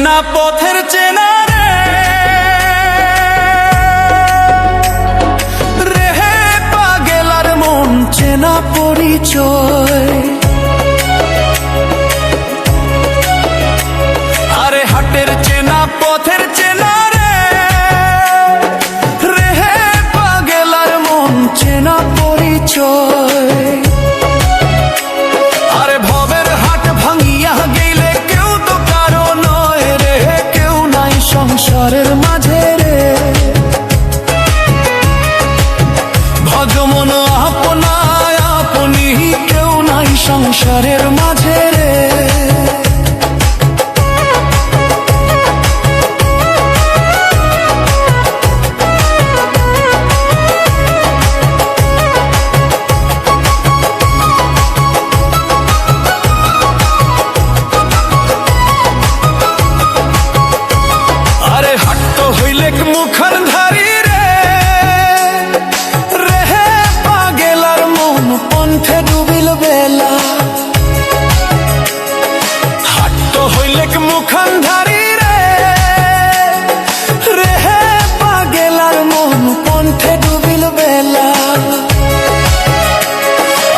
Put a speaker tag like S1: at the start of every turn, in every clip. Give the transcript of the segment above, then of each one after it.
S1: চেনা পথের চেনা রে হে পাগেলার মন চেনা পরিচয়। আরে হাটের চেনা পথের চেনা রে হে পাগেলার মন চেনা পরিচয়। আরে ভবের হাট ভাঙিয়া গেলে কেউ তো কারো নয় রে, কেউ নাই সংসারের মাঝে রে। ভজমন আপনায় আপনি কেউ নাই সংসারের মাঝে রে। মুখর ধারি রে রে হে পাগেলার মন পন্থে ডুবিল বেলা। হাট হইলে মুখর ধারি রে রে হে পাগেলার মন পন্থে ডুবিল বেলা।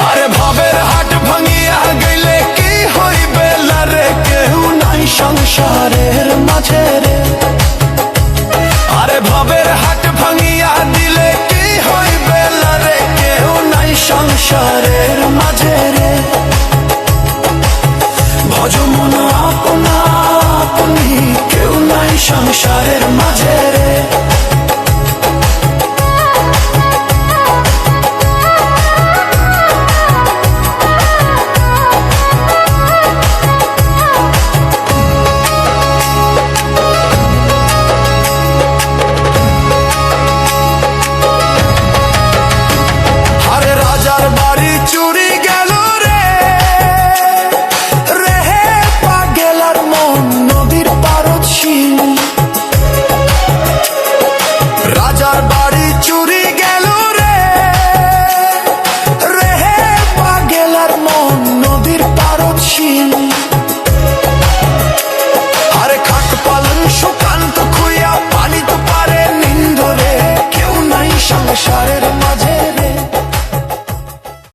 S1: আরে ভাবের হাট ভাঙিয়া গেলে কি হইবে রে, কেউ নাই সংসারের মাঝে রে। আরে ভবের হাট ভাঙিয়া দিলে কি হইবে রে, কেউ নাই সংসারের মাঝে রে। ভজমন আপনা আপনি কেউ নাই সংসারের মাঝে রে।